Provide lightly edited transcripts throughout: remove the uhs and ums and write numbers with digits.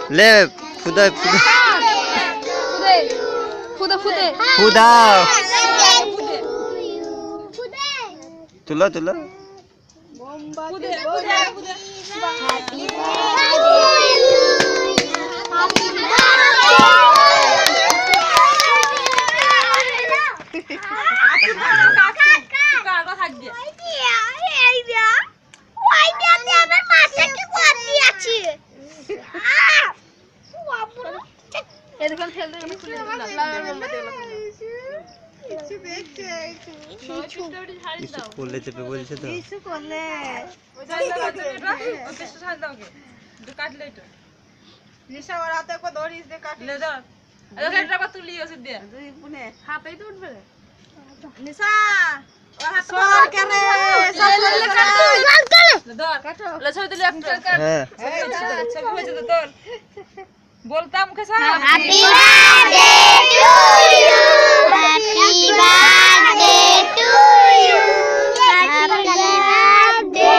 ले खुदा खुदा खुदा खुदे खुदा तुला तुला खुदे खुदे बोले चेपे बोलছে তো কিছু করলে কাটলে তো নিশা ওরাতে কো দড়িস দে কাটলে লে ধর আরে এটা বা তুলি আছে দে দুই পুনে হাতেই তো উঠবে নিশা ওর হাত সর কেনে সর ধর কাটো লে ছবি দিলে একটা হ্যাঁ ছবি হয়েছে তো তোর বলতা মুখে সব happy birthday to you happy birthday to you happy birthday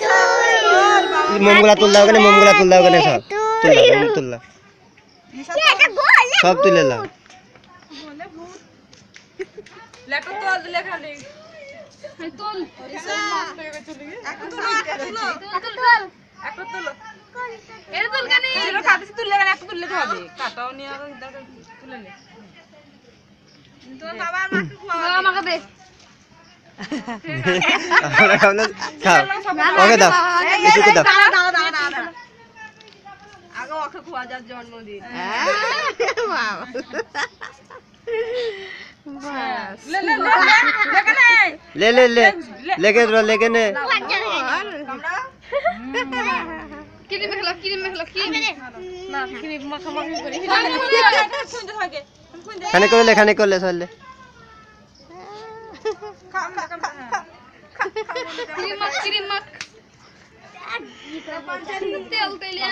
to you মোমগুলা তুল দাও কেন মোমগুলা তুল দাও কেন সব তুল দাও মোম তুল দাও এটা বলে সব তুলে দাও লেখো তো দিলে খালি তোল একটা তুলো একটা তুলো এটা তোল কানে ছিল খাদিস তুললে কেন একটা তুললে তো হবে কাটাও নিয়ে আর তুলে নে তোর বাবার মাকে খোয়া আমাকে দে আমরা খাবো খাও ওকে দাও কিছুকে দাও দাঁড়া আগে ওকে খোয়া যার জন্মদিন ले ले ले ले ले ले ले लेके दो लेके ने ক্রিম মেখলা না ক্রিম মাখামাখি করি খুঁজে থাকে খানে করলে চলে ক্রিম মাখ তেল তেলিয়া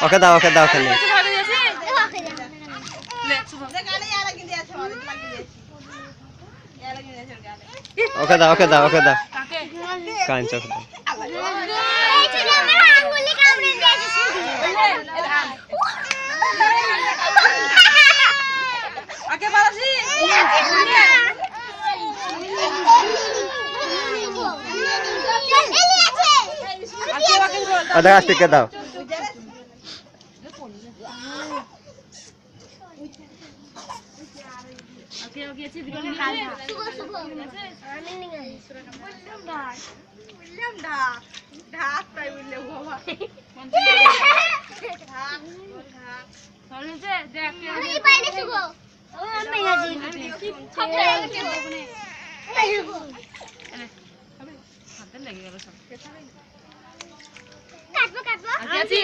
ওকে দাও খালি ওকে দাও কান চোখ দাও আগে বাড়াছি আধা আস্তে কে দাও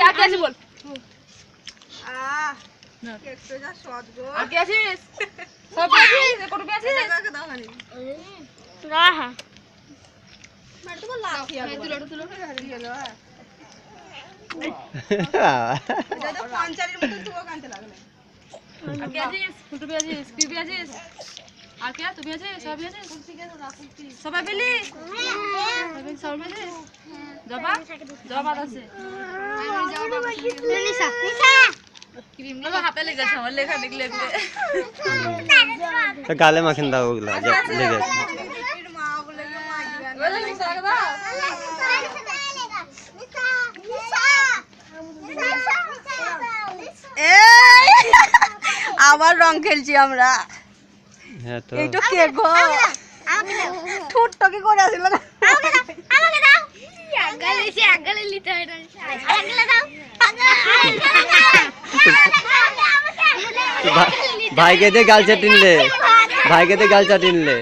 আগে আছি বল একটু যা সদ গো আগে আছিস সব আছিস করবি আছিস দাও খালি রাহা পঞ্চারের মতো তুও কানতে লাগলে আগে আছিস ফুটবি আছিস কিবি আছিস আর কে তুই আছিস সব আছিস সবাই পেলি সবাই আছিস জবা আছে নিশা নিশা ক্রিম লাগা হাতে লেগে গেছে আমার লেখা দেখলে গালে মাখিন দাও ওগুলা লেগে আছে মা বলে মা বলে নিশা দাও আবার রং খেলছি আমরা হ্যাঁ তো এইটা কে গো ঠুটটা কি করে আসিল আমাকে দাও আগালে লিতে হয় না আগালে দাও ভাইকে দে গাল চাটিনলে